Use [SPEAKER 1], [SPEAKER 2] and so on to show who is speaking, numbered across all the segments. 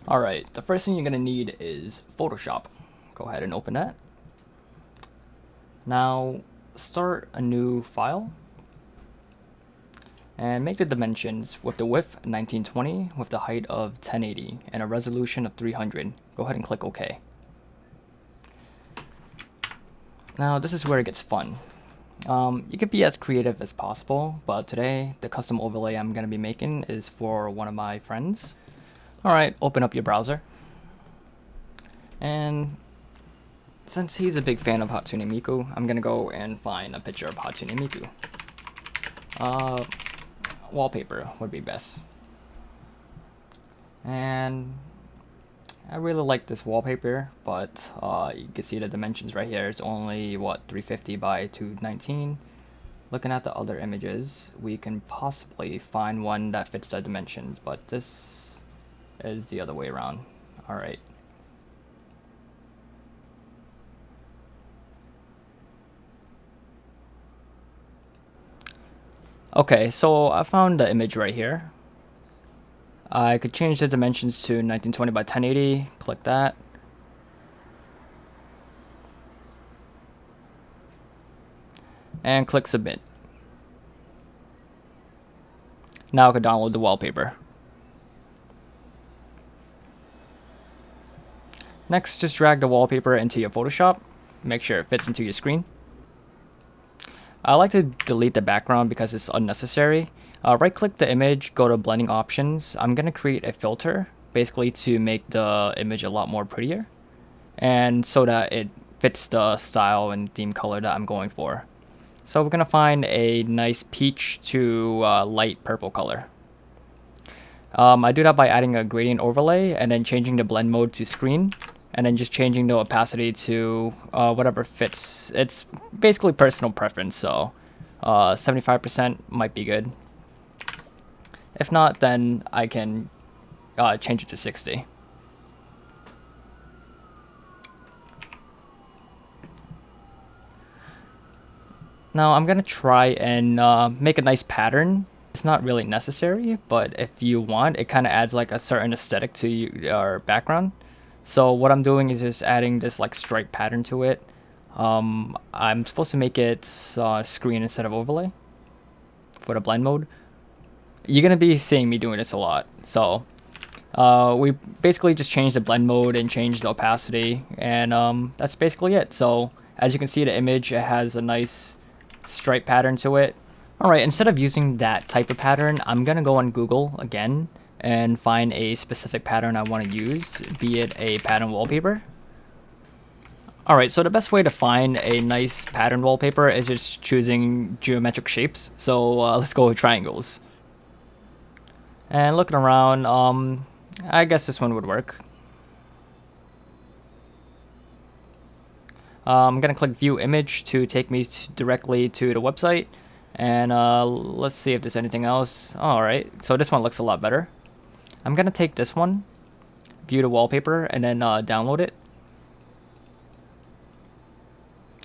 [SPEAKER 1] Alright, the first thing you're going to need is Photoshop. Go ahead and open that. Now start a new file and make the dimensions with the width 1920 with the height of 1080 and a resolution of 300. Go ahead and click OK. Now this is where it gets fun. You can be as creative as possible, but today the custom overlay I'm going to be making is for one of my friends. Alright, open up your browser. And since he's a big fan of Hatsune Miku, I'm going to go and find a picture of Hatsune Miku. Wallpaper would be best. And I really like this wallpaper, but you can see the dimensions right here. It's only, what, 350 by 219. Looking at the other images, we can possibly find one that fits the dimensions, but this is the other way around. Alright. Okay, so I found the image right here. I could change the dimensions to 1920 by 1080. Click that. And click submit. Now I can download the wallpaper. Next, just drag the wallpaper into your Photoshop. Make sure it fits into your screen. I like to delete the background because it's unnecessary. Right click the image, go to blending options. I'm going to create a filter basically to make the image a lot more prettier and so that it fits the style and theme color that I'm going for. So we're going to find a nice peach to light purple color. I do that by adding a gradient overlay and then changing the blend mode to screen and then just changing the opacity to whatever fits. It's basically personal preference, so 75% might be good. If not, then I can change it to 60. Now I'm gonna try and make a nice pattern. It's not really necessary, but if you want, it kind of adds like a certain aesthetic to your background. So what I'm doing is just adding this like stripe pattern to it. I'm supposed to make it screen instead of overlay for the blend mode. You're gonna be seeing me doing this a lot. So we basically just changed the blend mode and changed the opacity, and that's basically it. So as you can see, the image, it has a nice stripe pattern to it. Alright, instead of using that type of pattern, I'm gonna go on Google again and find a specific pattern I want to use, be it a pattern wallpaper. Alright, so the best way to find a nice pattern wallpaper is just choosing geometric shapes. So let's go with triangles. And looking around, I guess this one would work. I'm gonna click view image to take me directly to the website. And let's see if there's anything else. Alright, so this one looks a lot better. I'm gonna take this one, view the wallpaper, and then download it.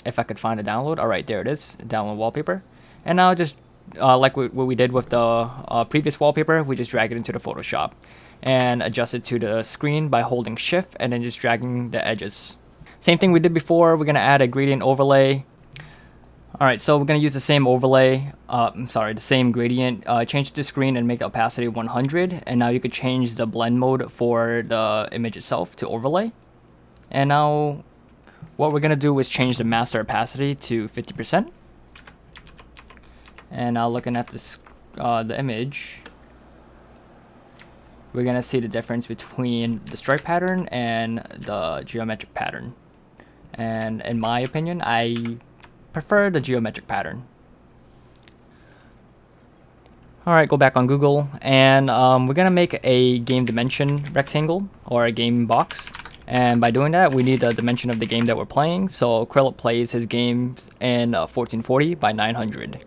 [SPEAKER 1] If I could find a download. Alright, there it is, download wallpaper. And now just like what we did with the previous wallpaper, we just drag it into the Photoshop and adjust it to the screen by holding shift and then just dragging the edges. Same thing we did before. We're gonna add a gradient overlay. Alright, so we're going to use the same overlay, the same gradient, change the screen and make the opacity 100, and now you could change the blend mode for the image itself to overlay. And now what we're going to do is change the master opacity to 50%. And now looking at this, the image, we're going to see the difference between the stripe pattern and the geometric pattern. And in my opinion, I prefer the geometric pattern. Alright, go back on Google, and we're gonna make a game dimension rectangle or a game box. And by doing that, we need the dimension of the game that we're playing. So Acrylic plays his games in 1440 by 900. I'm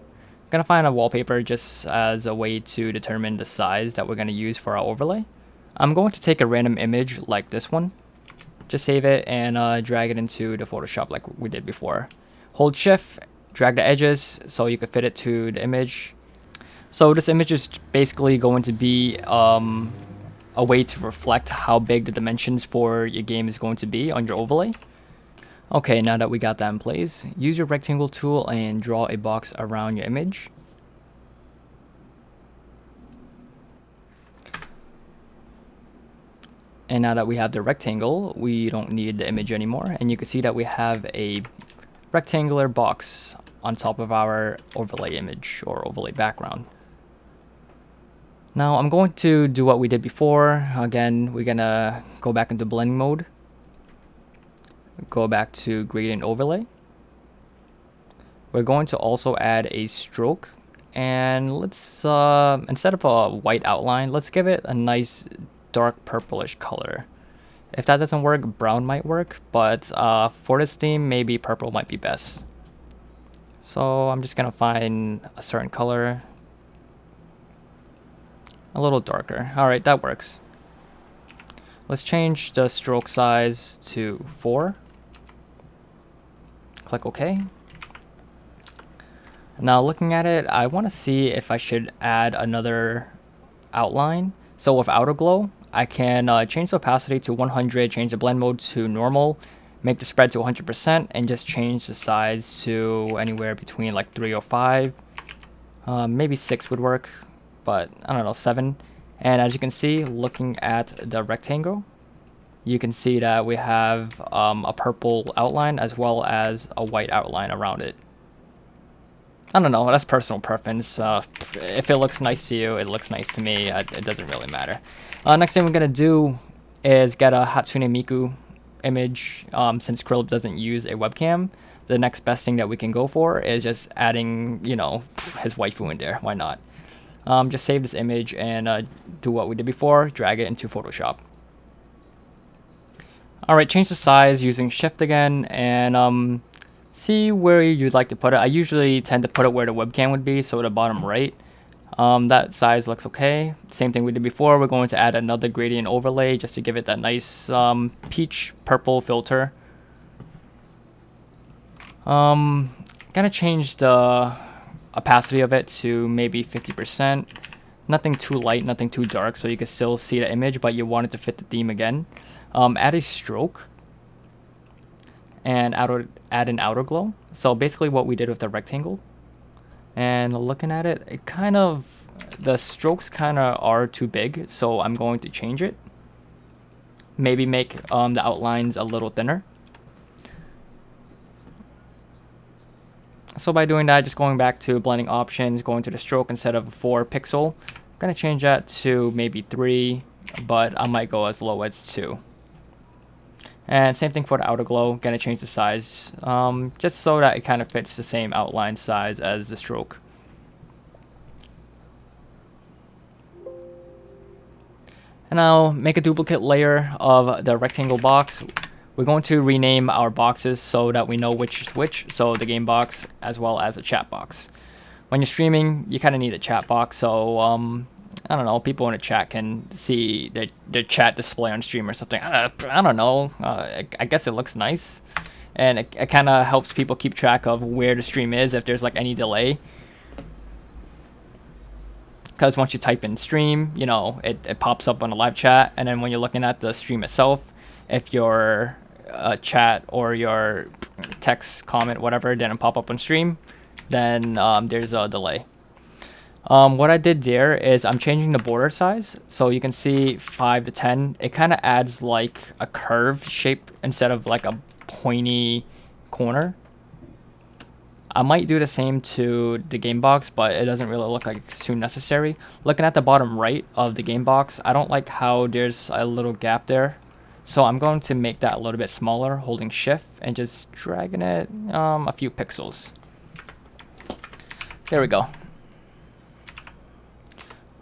[SPEAKER 1] gonna find a wallpaper just as a way to determine the size that we're gonna use for our overlay. I'm going to take a random image like this one, just save it and drag it into the Photoshop like we did before. Hold shift, drag the edges so you can fit it to the image. So this image is basically going to be a way to reflect how big the dimensions for your game is going to be on your overlay. Okay, now that we got that in place, use your rectangle tool and draw a box around your image. And now that we have the rectangle, we don't need the image anymore. And you can see that we have a rectangular box on top of our overlay image or overlay background. Now I'm going to do what we did before. Again, we're gonna go back into blending mode. Go back to gradient overlay. We're going to also add a stroke. And let's, instead of a white outline, let's give it a nice dark purplish color. If that doesn't work, brown might work, but for this theme, maybe purple might be best. So I'm just gonna find a certain color, a little darker. All right, that works. Let's change the stroke size to 4. Click OK. Now looking at it, I want to see if I should add another outline. So with outer glow, I can change the opacity to 100, change the blend mode to normal, make the spread to 100%, and just change the size to anywhere between like 3 or 5. Maybe 6 would work, but I don't know, 7. And as you can see, looking at the rectangle, you can see that we have a purple outline as well as a white outline around it. I don't know, that's personal preference. If it looks nice to you, it looks nice to me. It doesn't really matter. Next thing we're going to do is get a Hatsune Miku image. Since Krill doesn't use a webcam, the next best thing that we can go for is just adding, you know, his waifu in there. Why not? Just save this image and do what we did before, drag it into Photoshop. Alright, change the size using Shift again, and see where you'd like to put it. I usually tend to put it where the webcam would be, so the bottom right. That size looks okay. Same thing we did before. We're going to add another gradient overlay just to give it that nice peach purple filter. Gonna change the opacity of it to maybe 50%. Nothing too light, nothing too dark, so you can still see the image, but you want it to fit the theme again. Add a stroke and add an outer glow. So basically what we did with the rectangle. And looking at it, the strokes kind of are too big, so I'm going to change it. Maybe make the outlines a little thinner. So by doing that, just going back to blending options, going to the stroke instead of 4 pixel, I'm going to change that to maybe 3, but I might go as low as 2. And same thing for the outer glow, gonna change the size, just so that it kind of fits the same outline size as the stroke. And now make a duplicate layer of the rectangle box. We're going to rename our boxes so that we know which is which, so the game box as well as the chat box. When you're streaming, you kind of need a chat box, so I don't know, people in the chat can see their chat display on stream or something. I don't know. I guess it looks nice. And it kind of helps people keep track of where the stream is if there's like any delay. Because once you type in stream, you know, it pops up on the live chat. And then when you're looking at the stream itself, if your chat or your text, comment, whatever, didn't pop up on stream, then there's a delay. What I did there is I'm changing the border size, so you can see 5 to 10. It kind of adds like a curved shape instead of like a pointy corner. I might do the same to the game box, but it doesn't really look like it's too necessary. Looking at the bottom right of the game box, I don't like how there's a little gap there. So I'm going to make that a little bit smaller, holding shift and just dragging it a few pixels. There we go.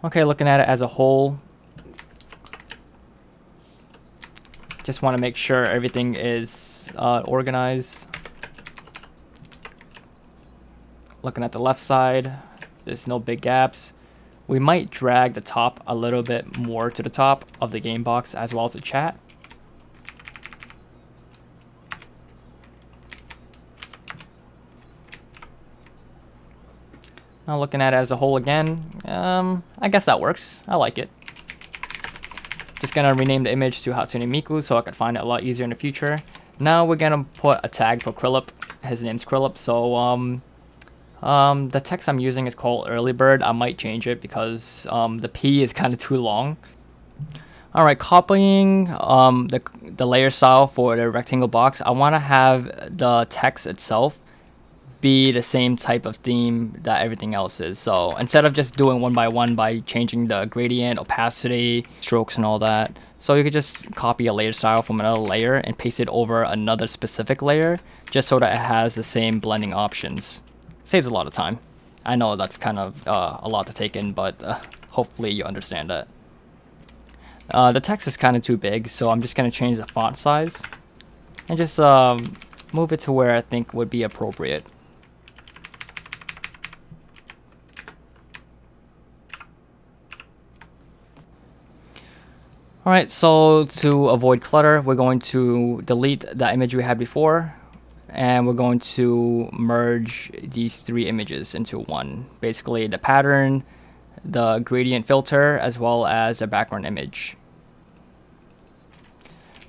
[SPEAKER 1] Okay, looking at it as a whole, just want to make sure everything is organized. Looking at the left side, there's no big gaps. We might drag the top a little bit more to the top of the game box as well as the chat. Now looking at it as a whole again, I guess that works. I like it. gonna rename the image to Hatsune Miku so I could find it a lot easier in the future. Now we're gonna put a tag for Krillip. His name's Krillip. So the text I'm using is called Early Bird. I might change it because the P is kind of too long. Alright, copying the layer style for the rectangle box. I want to have the text itself be the same type of theme that everything else is. So instead of just doing one by changing the gradient, opacity, strokes and all that, so you could just copy a layer style from another layer and paste it over another specific layer just so that it has the same blending options. Saves a lot of time. I know that's kind of a lot to take in, but hopefully you understand that. The text is kind of too big, so I'm just going to change the font size and just move it to where I think would be appropriate. Alright, so to avoid clutter, we're going to delete the image we had before, and we're going to merge these three images into one. Basically, the pattern, the gradient filter, as well as the background image.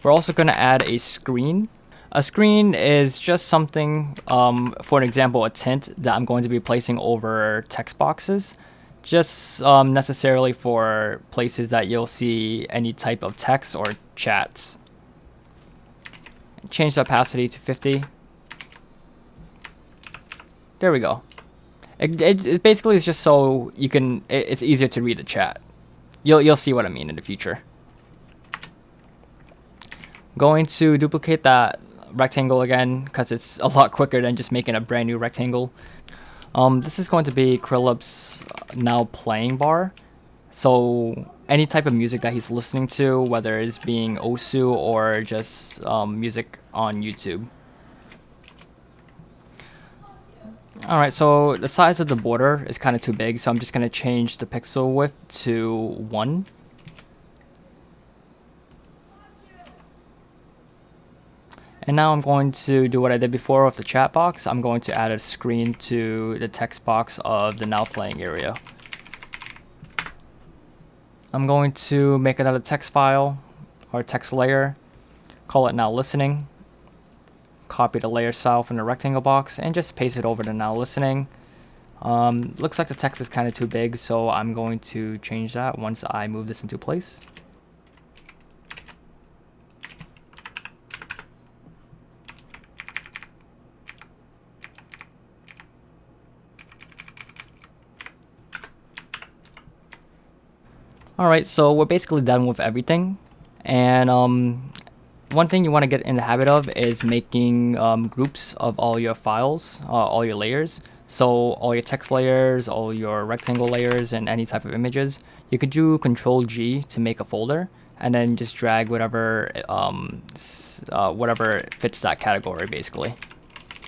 [SPEAKER 1] We're also going to add a screen. A screen is just something, for an example, a tint that I'm going to be placing over text boxes. Just necessarily for places that you'll see any type of text or chats. Change the opacity to 50. There we go. It basically is just so you can. It's easier to read the chat. You'll see what I mean in the future. Going to duplicate that rectangle again because it's a lot quicker than just making a brand new rectangle. This is going to be Krillip's now playing bar. So any type of music that he's listening to, whether it's being Osu or just music on YouTube. Alright, so the size of the border is kind of too big, so I'm just going to change the pixel width to 1. And now I'm going to do what I did before with the chat box. I'm going to add a screen to the text box of the now playing area. I'm going to make another text file or text layer, call it now listening, copy the layer style from the rectangle box and just paste it over to now listening. Looks like the text is kind of too big, so I'm going to change that once I move this into place. Alright, so we're basically done with everything, and one thing you want to get in the habit of is making groups of all your files, all your layers. So all your text layers, all your rectangle layers, and any type of images. You could do Control G to make a folder, and then just drag whatever whatever fits that category basically.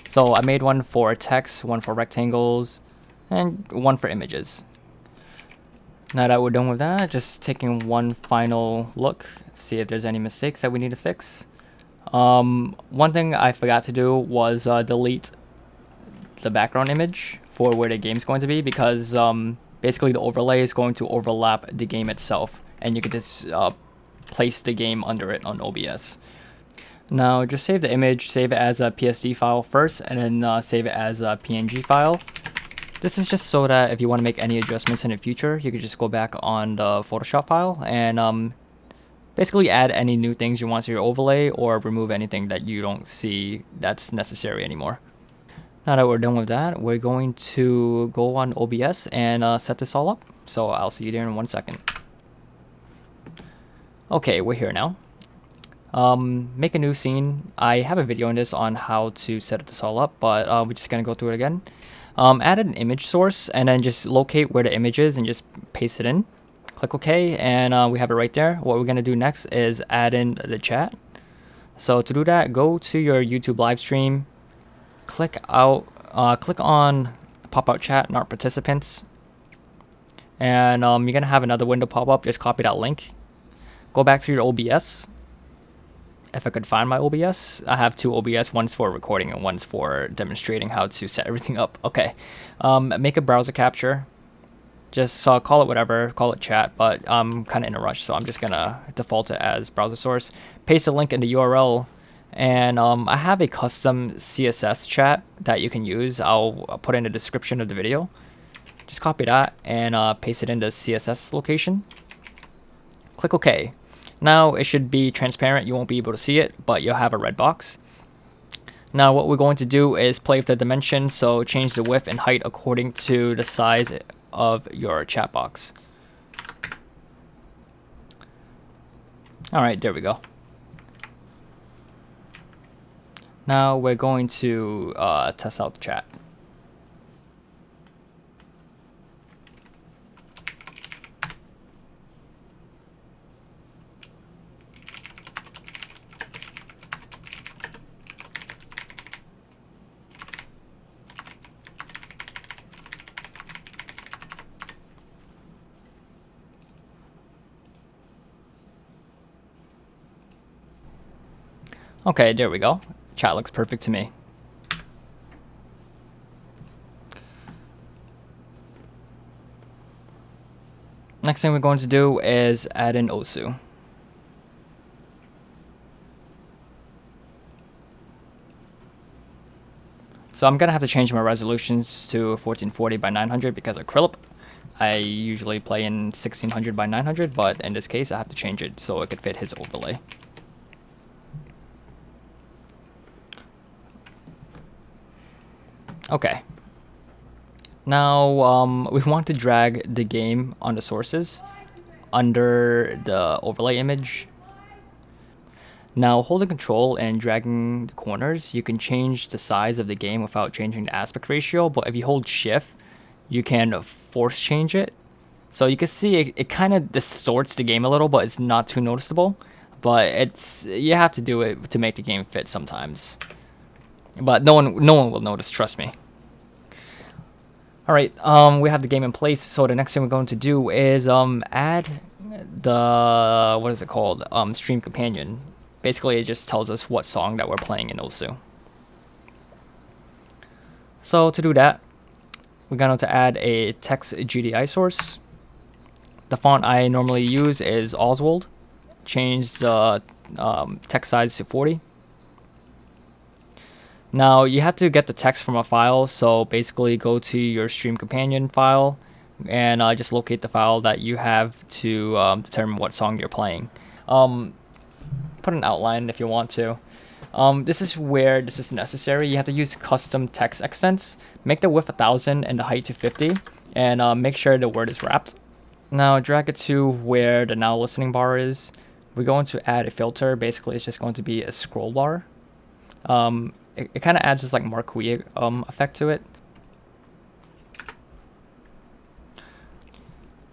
[SPEAKER 1] So I made one for text, one for rectangles, and one for images. Now that we're done with that, just taking one final look, see if there's any mistakes that we need to fix. One thing I forgot to do was delete the background image for where the game's going to be, because basically the overlay is going to overlap the game itself, and you can just place the game under it on OBS. Now just save the image, save it as a PSD file first, and then save it as a PNG file. This is just so that if you want to make any adjustments in the future, you can just go back on the Photoshop file and basically add any new things you want to your overlay, or remove anything that you don't see that's necessary anymore. Now that we're done with that, we're going to go on OBS and set this all up. So I'll see you there in 1 second. Okay, we're here now. Make a new scene. I have a video on this on how to set this all up, but we're just gonna go through it again. Add an image source and then just locate where the image is and just paste it in. Click OK, and we have it right there. What we're gonna do next is add in the chat. So to do that, go to your YouTube live stream, click on pop-out chat, not participants, and you're gonna have another window pop up. Just copy that link, go back to your OBS. If I could find my OBS, I have two OBS, one's for recording and one's for demonstrating how to set everything up. Okay, make a browser capture, Just call it whatever, call it chat, but I'm kind of in a rush, so I'm just gonna default it as browser source. Paste a link in the URL, and I have a custom CSS chat that you can use. I'll put in the description of the video. Just copy that and paste it in the CSS location. Click OK. Now it should be transparent. You won't be able to see it, but you'll have a red box. Now what we're going to do is play with the dimensions, so change the width and height according to the size of your chat box. Alright, there we go. Now we're going to test out the chat. Okay, there we go. Chat looks perfect to me. Next thing we're going to do is add in Osu. So I'm going to have to change my resolutions to 1440 by 900 because of Krillip. I usually play in 1600 by 900, but in this case I have to change it so it could fit his overlay. Okay. Now we want to drag the game on the sources under the overlay image. Now holding control and dragging the corners, you can change the size of the game without changing the aspect ratio, but if you hold shift, you can force change it. So you can see it kind of distorts the game a little, but it's not too noticeable. But you have to do it to make the game fit sometimes. But no one will notice, trust me. Alright, we have the game in place, so the next thing we're going to do is add the, what is it called, stream companion. Basically, it just tells us what song that we're playing in Osu. So to do that, we're going to add a text GDI source. The font I normally use is Oswald. Change the text size to 40. Now you have to get the text from a file, so basically go to your stream companion file and just locate the file that you have to determine what song you're playing. Put an outline if you want to. This is where this is necessary. You have to use custom text extents. Make the width 1000 and the height to 50, and make sure the word is wrapped. Now drag it to where the now listening bar is. We're going to add a filter. Basically, it's just going to be a scroll bar. It kind of adds this like marquee effect to it.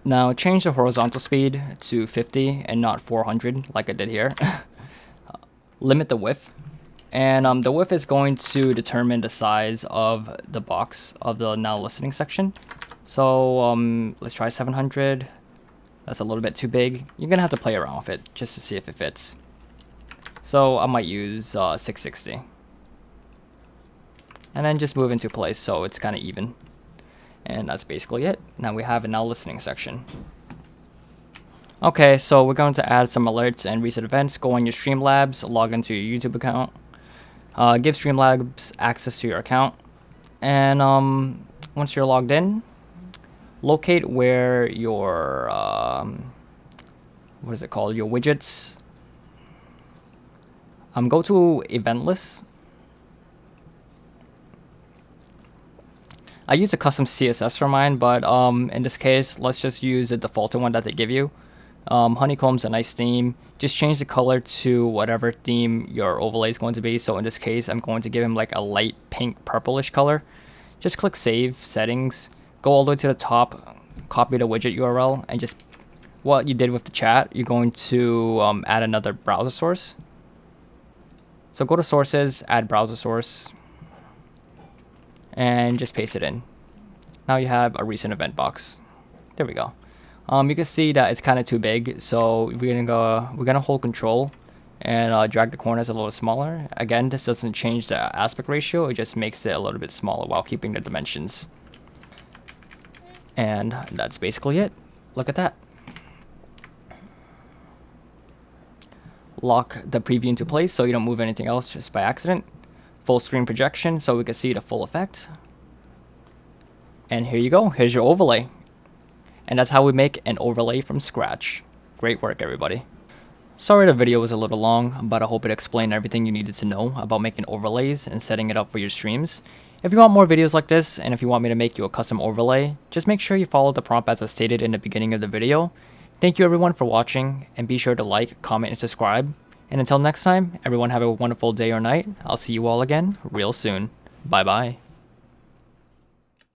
[SPEAKER 1] Now change the horizontal speed to 50 and not 400 like I did here. Limit the width, and the width is going to determine the size of the box of the now listening section. So let's try 700. That's a little bit too big. You're gonna have to play around with it just to see if it fits. So I might use 660. And then just move into place so it's kind of even. And that's basically it. Now we have a now listening section. Okay, so we're going to add some alerts and recent events. Go on your Streamlabs, log into your YouTube account. Give Streamlabs access to your account. And once you're logged in, locate where your, what is it called, your widgets. Go to event list. I use a custom CSS for mine, but in this case, let's just use the default one that they give you. Honeycomb's a nice theme. Just change the color to whatever theme your overlay is going to be. So in this case, I'm going to give him like a light pink purplish color. Just click Save Settings. Go all the way to the top, copy the widget URL, and just what you did with the chat, you're going to add another browser source. So go to Sources, add browser source, and just paste it in. Now you have a recent event box. There we go. You can see that it's kind of too big, so we're gonna hold control and drag the corners a little smaller. Again, this doesn't change the aspect ratio, it just makes it a little bit smaller while keeping the dimensions. And that's basically it. Look at that. Lock the preview into place so you don't move anything else just by accident. Full screen projection so we can see the full effect. And here you go. Here's your overlay. And that's how we make an overlay from scratch. Great work, everybody. Sorry the video was a little long, but I hope it explained everything you needed to know about making overlays and setting it up for your streams. If you want more videos like this, and if you want me to make you a custom overlay, just make sure you follow the prompt as I stated in the beginning of the video. Thank you everyone for watching, and be sure to like, comment, and subscribe. And until next time, everyone have a wonderful day or night. I'll see you all again real soon. Bye bye.